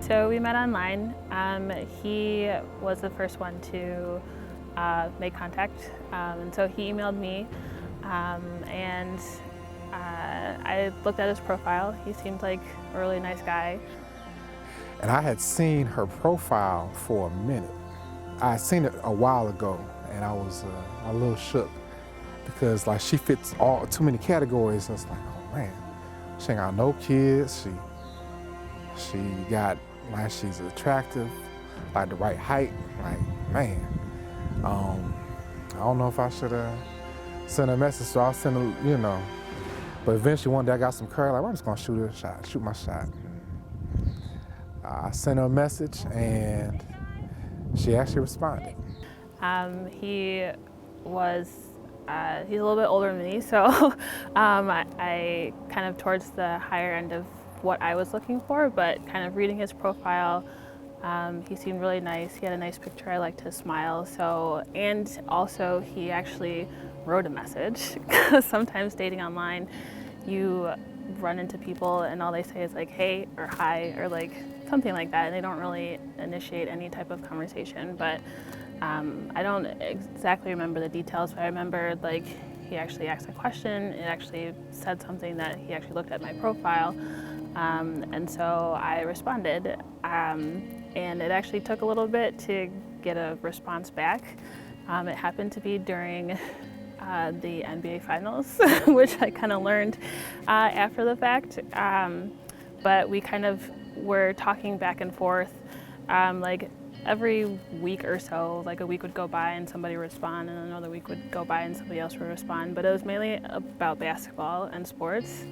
So we met online. He was the first one to make contact, and so he emailed me, and I looked at his profile. He seemed like a really nice guy. And I had seen her profile for a minute. I had seen it a while ago, and I was a little shook because like she fits too many categories. It's like, oh man, she ain't got no kids. She got like she's attractive, like the right height. Like man, I don't know if I should have sent a message. So I'll send a, you know. But eventually one day I got some courage. Like I'm just gonna shoot my shot. I sent her a message and she actually responded. He's a little bit older than me, so I kind of towards the higher end of what I was looking for, but kind of reading his profile, he seemed really nice. He had a nice picture. I liked his smile. And also he actually wrote a message. Sometimes dating online, you run into people and all they say is like, hey, or hi, or like something like that, and they don't really initiate any type of conversation. But I don't exactly remember the details, but I remember like he actually asked a question. It actually said something that he actually looked at my profile, and so I responded. And it actually took a little bit to get a response back. It happened to be during the NBA Finals, which I kind of learned after the fact. But we kind of were talking back and forth, like every week or so. Like a week would go by and somebody would respond, and another week would go by and somebody else would respond. But it was mainly about basketball and sports.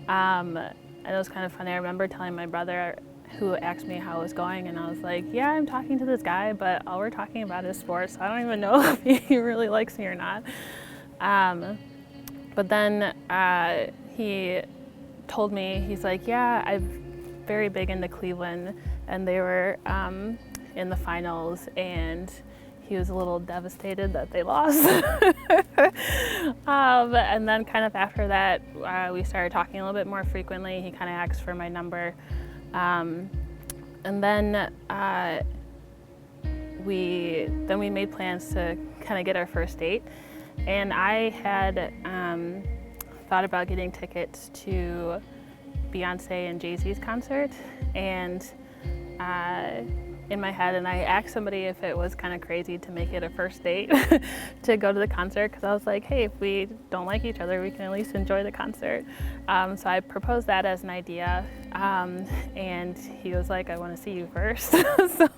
And it was kind of funny. I remember telling my brother, who asked me how it was going, and I was like, yeah, I'm talking to this guy, but all we're talking about is sports. So I don't even know if he really likes me or not. But then he told me, he's like, yeah, I'm very big into Cleveland, and they were in the finals, and he was a little devastated that they lost. And then kind of after that, we started talking a little bit more frequently. He kind of asked for my number. And then we made plans to kind of get our first date. And I had thought about getting tickets to Beyonce and Jay-Z's concert, and in my head, and I asked somebody if it was kind of crazy to make it a first date to go to the concert, because I was like, hey, if we don't like each other, we can at least enjoy the concert. So I proposed that as an idea, and he was like, I want to see you first. So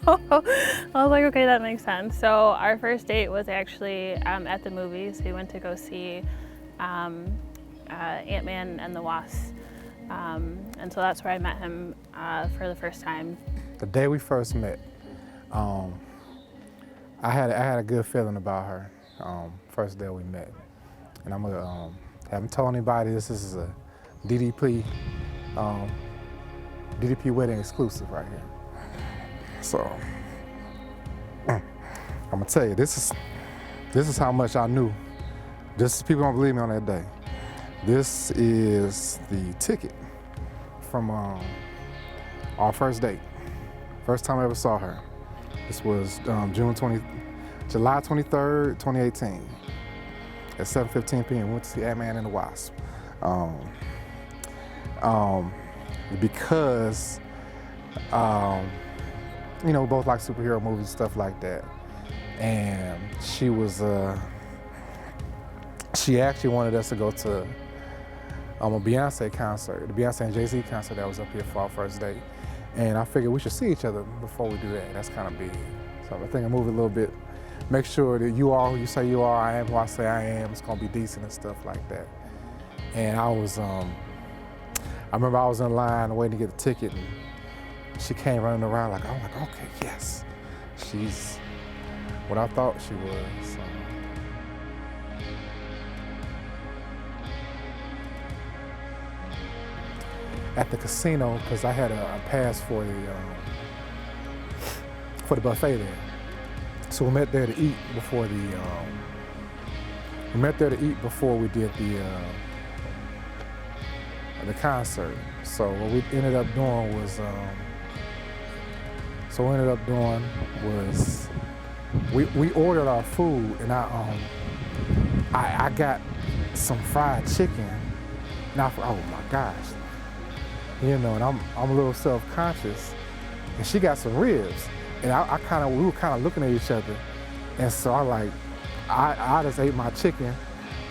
I was like, okay, that makes sense. So our first date was actually at the movies. We went to go see Ant-Man and the Wasp, and so that's where I met him for the first time. The day we first met, I had a good feeling about her. First day we met, and I'm gonna haven't told anybody this is a DDP wedding exclusive right here. So I'm gonna tell you, this is how much I knew. Just people don't believe me on that day. This is the ticket from our first date. First time I ever saw her. This was July 23rd, 2018. At 7:15 p.m. We went to see Ant-Man and the Wasp. Because we both like superhero movies, stuff like that. And she actually wanted us to go to a Beyonce concert, the Beyonce and Jay-Z concert that was up here for our first date. And I figured we should see each other before we do that. That's kind of big. So I think I move it a little bit. Make sure that you are who you say you are, I am who I say I am. It's gonna be decent and stuff like that. And I remember I was in line waiting to get a ticket, and she came running around like, I'm like, okay, yes. She's what I thought she was. At the casino, because I had a pass for the buffet there. So we met there to eat before we did the concert. So what we ended up doing was So what we ended up doing was we ordered our food, and I got some fried chicken. Now, oh my gosh, you know, and I'm a little self-conscious, and she got some ribs, and we were kind of looking at each other, and so I just ate my chicken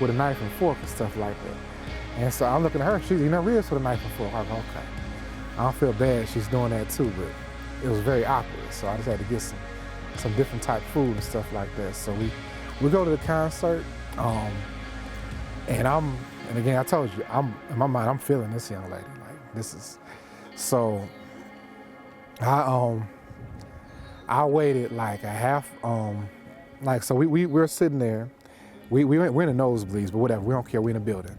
with a knife and fork and stuff like that, and so I'm looking at her, she's eating her ribs with a knife and fork. I go, okay, I don't feel bad she's doing that too, but it was very awkward, so I just had to get some different type food and stuff like that. So we go to the concert, and again, I told you, in my mind, I'm feeling this young lady. Like, this is, so I waited like a half, so we're sitting there. We're in the nosebleeds, but whatever, we don't care, we're in the building.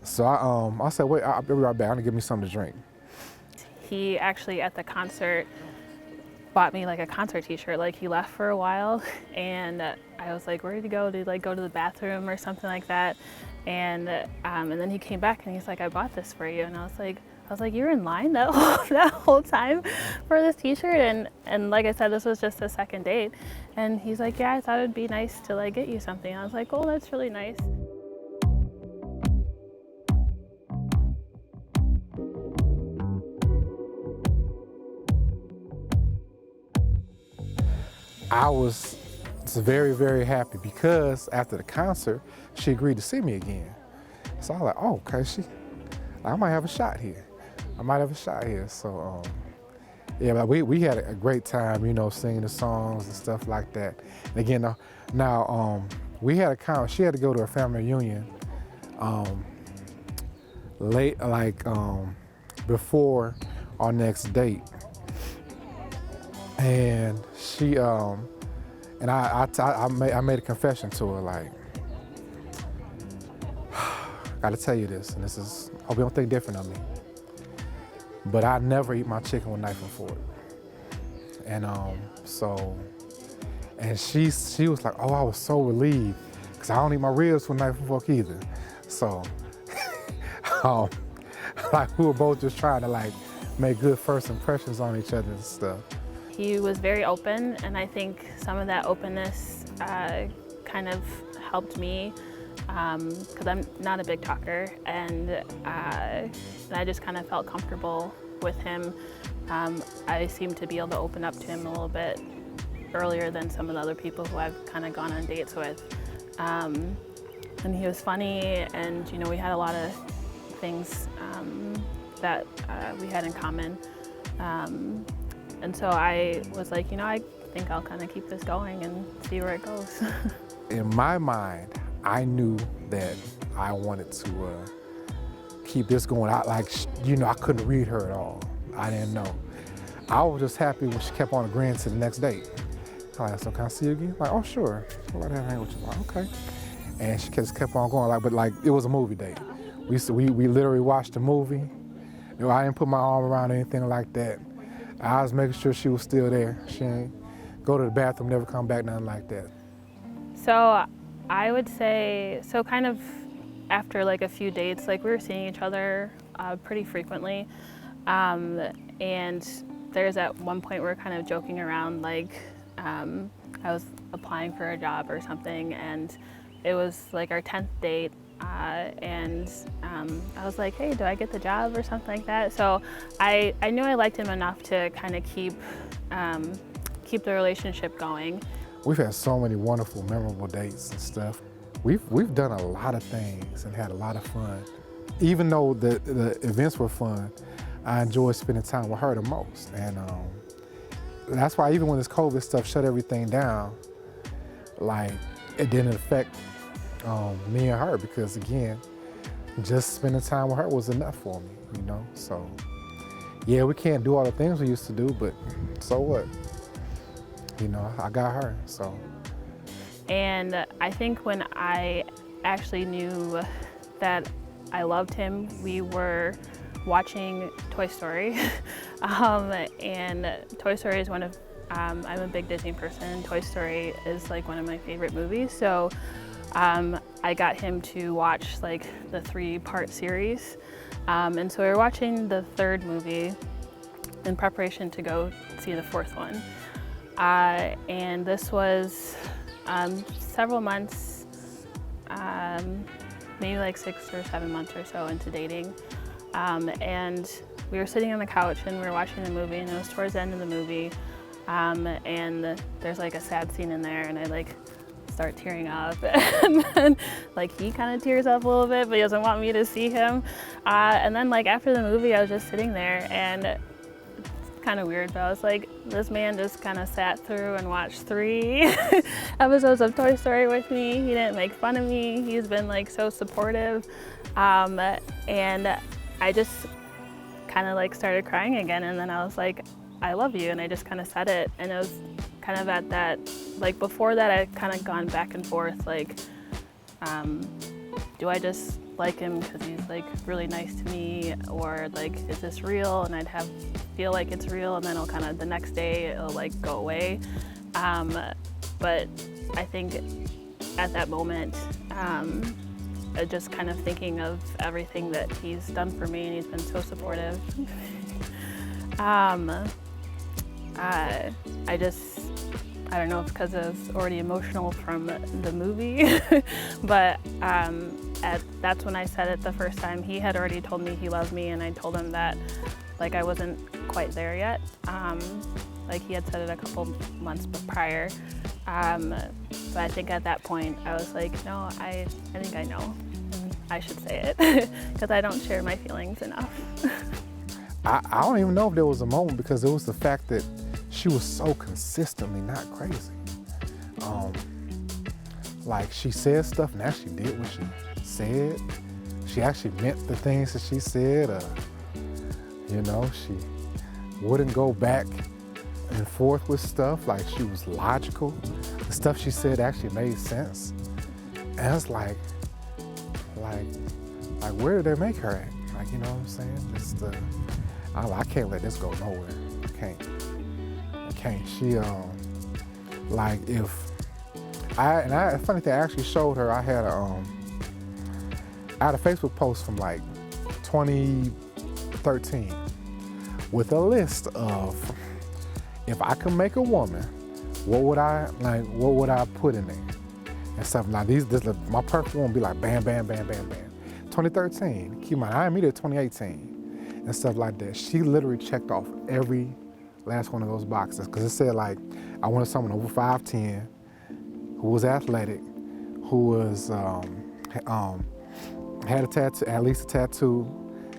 So I said, wait, I'll be right back, I'm gonna give me something to drink. He actually, at the concert, bought me like a concert t-shirt. Like, he left for a while, and I was like, where did he go? Did he like go to the bathroom or something like that? And then he came back and he's like, I bought this for you. And I was like, you were in line that whole time for this t-shirt? And like I said, this was just a second date. And he's like, yeah, I thought it'd be nice to like get you something. I was like, oh, that's really nice. I was very, very happy because after the concert, she agreed to see me again. So I was like, oh, okay, I might have a shot here. So, yeah, but we had a great time, you know, singing the songs and stuff like that. And again, now we had she had to go to a family reunion late, before our next date. And she, and I made a confession to her, like, I gotta tell you this, and this is, hope you don't think different of me, but I never eat my chicken with knife and fork. And and she was like, oh, I was so relieved, because I don't eat my ribs with knife and fork either. So, like, we were both just trying to like make good first impressions on each other and stuff. He was very open, and I think some of that openness kind of helped me, because I'm not a big talker, and I just kind of felt comfortable with him. I seemed to be able to open up to him a little bit earlier than some of the other people who I've kind of gone on dates with. And he was funny, and you know, we had a lot of things that we had in common. And so I was like, you know, I think I'll kind of keep this going and see where it goes. In my mind, I knew that I wanted to keep this going. I couldn't read her at all. I didn't know. I was just happy when she kept on agreeing to the next date. I'm like, so can I see you again? Like, oh, sure. Well, I hang with you. Like, okay. And she just kept on going. But it was a movie date. We literally watched a movie. You know, I didn't put my arm around anything like that. I was making sure she was still there. She didn't go to the bathroom, never come back, nothing like that. So I would say, so kind of after like a few dates, like we were seeing each other pretty frequently. And there's at one point we were kind of joking around, like I was applying for a job or something, and it was like our 10th date. And I was like, hey, do I get the job or something like that? So I knew I liked him enough to kind of keep the relationship going. We've had so many wonderful, memorable dates and stuff. We've done a lot of things and had a lot of fun. Even though the events were fun, I enjoyed spending time with her the most. And that's why even when this COVID stuff shut everything down, like, it didn't affect me and her, because again, just spending time with her was enough for me, you know? So, yeah, we can't do all the things we used to do, but so what? You know, I got her, so. And I think when I actually knew that I loved him, we were watching Toy Story. And Toy Story is one of, I'm a big Disney person. Toy Story is like one of my favorite movies. So I got him to watch like the 3-part series. And so we were watching the third movie, in preparation to go see the fourth one. And this was several months, maybe like 6 or 7 months or so into dating. And we were sitting on the couch and we were watching the movie, and it was towards the end of the movie. And there's like a sad scene in there, and I like start tearing up, and then like he kind of tears up a little bit, but he doesn't want me to see him. And then like after the movie, I was just sitting there, and it's kind of weird, but I was like, this man just kind of sat through and watched 3 episodes of Toy Story with me. He didn't make fun of me. He's been like so supportive, and I just kind of like started crying again, and then I was like, I love you, and I just kind of said it. And it was kind of at that, like before that, I kind of gone back and forth, like, do I just like him because he's like really nice to me, or like, is this real? And I'd feel like it's real, and then it'll kind of, the next day it'll like go away. But I think at that moment, just kind of thinking of everything that he's done for me, and he's been so supportive. I don't know if because I was already emotional from the movie, but that's when I said it the first time. He had already told me he loved me, and I told him that like I wasn't quite there yet. Like he had said it a couple months prior. But I think at that point I was like, no, I think I know. And I should say it because I don't share my feelings enough. I don't even know if there was a moment, because it was the fact that she was so consistently not crazy. Like she said stuff and actually did what she said. She actually meant the things that she said. You know, she wouldn't go back and forth with stuff. Like she was logical. The stuff she said actually made sense. And it's like where did they make her at? Like, you know what I'm saying? It's I can't let this go nowhere. I can't. She, like if funny thing, I actually showed her, I had a Facebook post from like 2013 with a list of, if I could make a woman, what would I put in there? And stuff. Now my perfect one would be like bam, bam, bam, bam, bam. 2013, keep in mind, I met her 2018. And stuff like that. She literally checked off every last one of those boxes, because it said like, I wanted someone over 5'10", who was athletic, who was had a tattoo, at least a tattoo,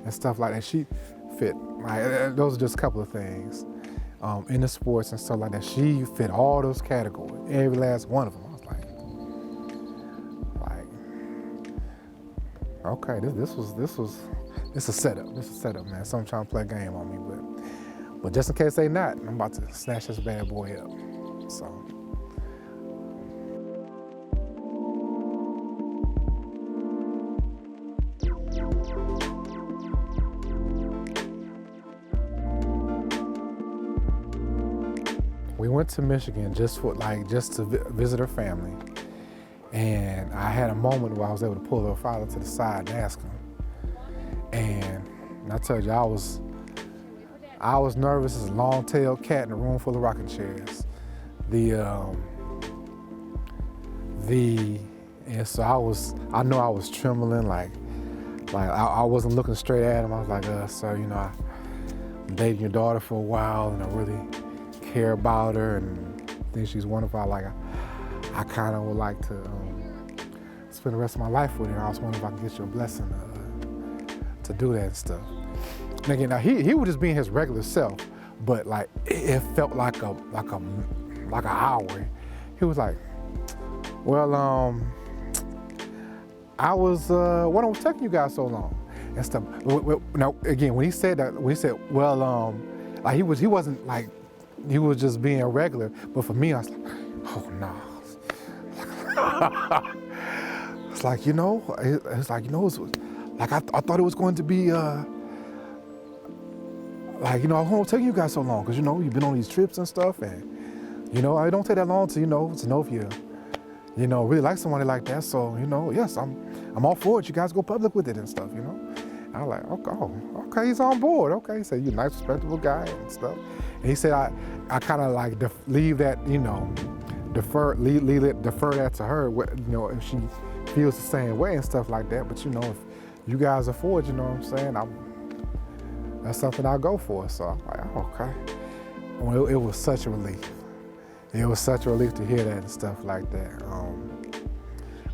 and stuff like that. She fit. Like those are just a couple of things in the sports and stuff like that. She fit all those categories, every last one of them. I was like, okay, this is a setup. This is a setup, man. Someone trying to play a game on me, but just in case they not, I'm about to snatch this bad boy up. So. We went to Michigan just to visit her family, and I had a moment where I was able to pull her father to the side and ask him. And I told you, I was nervous as a long-tailed cat in a room full of rocking chairs. And so I know I was trembling, like I wasn't looking straight at him. I was like, sir, you know, I'm dating your daughter for a while, and I really care about her and think she's wonderful. I kind of would like to spend the rest of my life with her. I was wondering if I could get you a blessing to do that and stuff. And again, now he was just being his regular self, but like it felt like an hour. He was like, well, I was what was taking you guys so long and stuff. Now again, when he said, well, like he wasn't like, he was just being regular. But for me, I was like, oh no. It's like, you know, it's like, you know, like I thought it was going to be like, you know, I won't take you guys so long, because, you know, you've been on these trips and stuff, and, you know, it don't take that long to know if you know, really like somebody like that. So, you know, yes, I'm all for it. You guys go public with it and stuff, you know. And I was like, okay, okay, he's on board. Okay, he said, you're a nice, respectable guy and stuff. And he said, I kind of like leave that, you know, defer that to her, you know, if she feels the same way and stuff like that. But, you know, if you guys are for it, you know what I'm saying, that's something I'll go for. So I'm like, oh, okay. Well, it was such a relief. It was such a relief to hear that and stuff like that.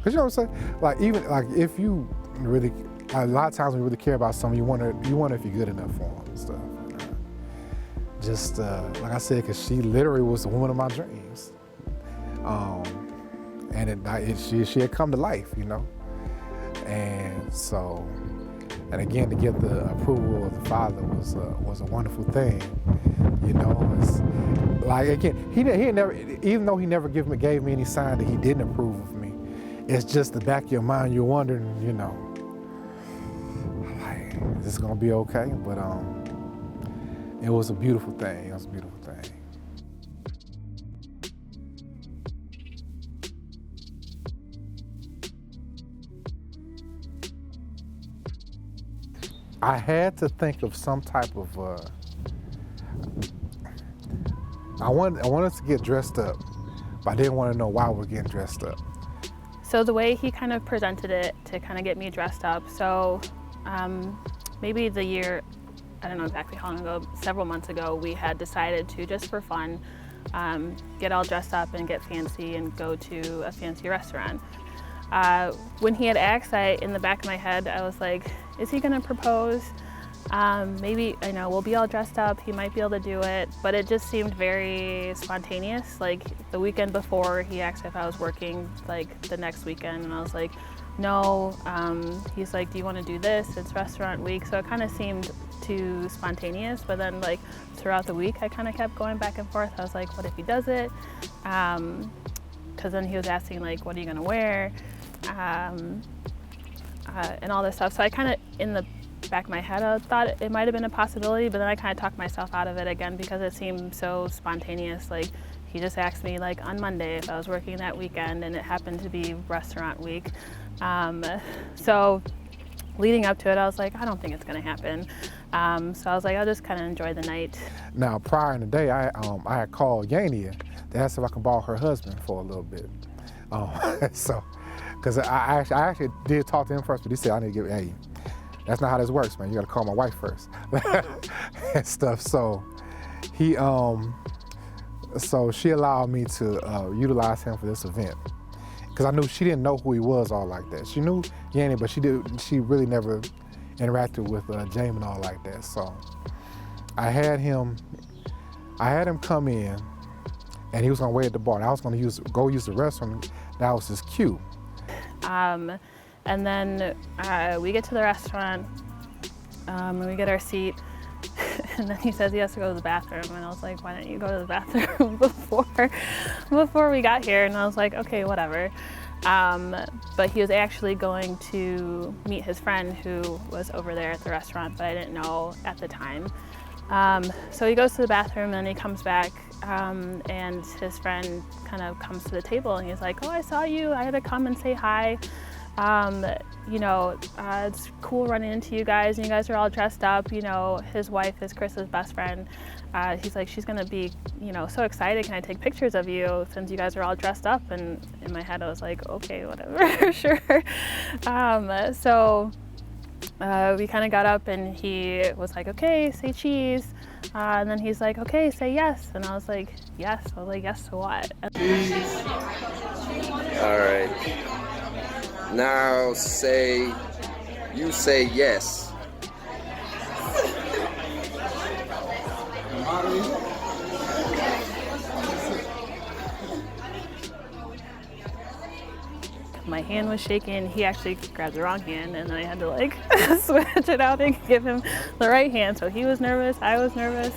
Cause you know what I'm saying? Like even like if you really, a lot of times when you really care about someone, you wonder if you're good enough for them and stuff. Just like I said, cause she literally was the woman of my dreams. And she had come to life, you know. And so, and again, to get the approval of the father was a wonderful thing, you know. It's like again, he never, even though he never gave me any sign that he didn't approve of me. It's just the back of your mind, you're wondering, you know, like, is this gonna be okay? But it was a beautiful thing. It was a beautiful thing. I had to think of some type of. I wanted to get dressed up, but I didn't want to know why we're getting dressed up. So the way he kind of presented it to kind of get me dressed up, so maybe the year, I don't know exactly how long ago, several months ago, we had decided to, just for fun, get all dressed up and get fancy and go to a fancy restaurant. When he had asked, in the back of my head, I was like, is he gonna propose? Maybe, I know, we'll be all dressed up, he might be able to do it, but it just seemed very spontaneous. Like the weekend before, he asked if I was working like the next weekend, and I was like, no. He's like, do you want to do this? It's restaurant week. So it kind of seemed too spontaneous, but then like throughout the week, I kind of kept going back and forth. I was like, what if he does it? Because then he was asking like, what are you gonna wear? And all this stuff. So I kind of, in the back of my head, I thought it might have been a possibility, but then I kind of talked myself out of it again because it seemed so spontaneous. Like he just asked me like on Monday if I was working that weekend, and it happened to be restaurant week. So leading up to it, I was like, I don't think it's gonna happen. So I was like, I'll just kind of enjoy the night. Now, prior in the day, I had called Nyemade to ask if I could borrow her husband for a little bit. So, because I actually did talk to him first, but he said, I need to hey, that's not how this works, man. You gotta call my wife first and stuff. So so she allowed me to utilize him for this event. Because I knew she didn't know who he was all like that. She knew Yanni, but she really never interacted with James and all like that. So I had him come in, and he was gonna wait at the bar. And I was gonna go use the restroom. That was his cue. And then we get to the restaurant, and we get our seat, and then he says he has to go to the bathroom, and I was like, why don't you go to the bathroom before we got here? And I was like, okay, whatever. But he was actually going to meet his friend who was over there at the restaurant, but I didn't know at the time. So he goes to the bathroom, and then he comes back, and his friend kind of comes to the table, and he's like, oh, I saw you, I had to come and say hi. You know, it's cool running into you guys, and you guys are all dressed up. You know, his wife is Chris's best friend. He's like, she's gonna be, you know, so excited. Can I take pictures of you since you guys are all dressed up? And in my head, I was like, okay, whatever, sure. So we kind of got up, and he was like, okay, say cheese. And then he's like, okay, say yes. And I was like, yes. I was like, yes to what? Cheese. All right. Now you say yes. My hand was shaking. He actually grabbed the wrong hand, and then I had to like switch it out and give him the right hand. So he was nervous, I was nervous,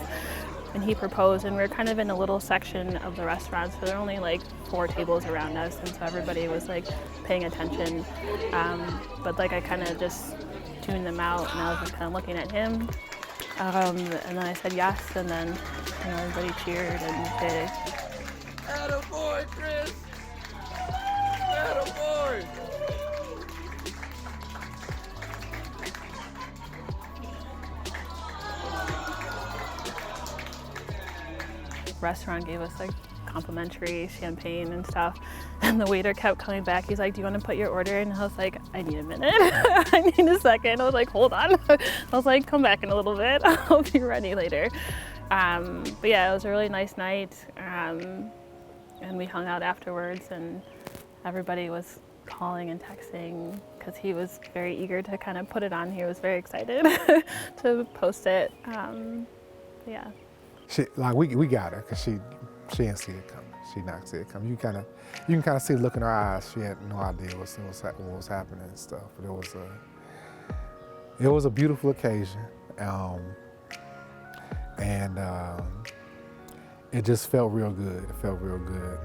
and he proposed, and we were kind of in a little section of the restaurant, so there were only like 4 tables around us, and so everybody was like paying attention. But like I kind of just tuned them out, and I was just kind of looking at him. And then I said yes, and then you know, everybody cheered and did. Attaboy, Chris! Attaboy! restaurant gave us like complimentary champagne and stuff. And the waiter kept coming back. He's like, "Do you want to put your order in?" And I was like, "I need a minute. I need a second." I was like, "Hold on." I was like, "Come back in a little bit. I'll be ready later." But yeah, it was a really nice night. And we hung out afterwards, and everybody was calling and texting because he was very eager to kind of put it on. He was very excited to post it. Yeah. We got her because she didn't see it coming. She not see it coming. You can kind of see the look in her eyes. She had no idea what was happening and stuff. But it was a beautiful occasion, and it just felt real good. It felt real good.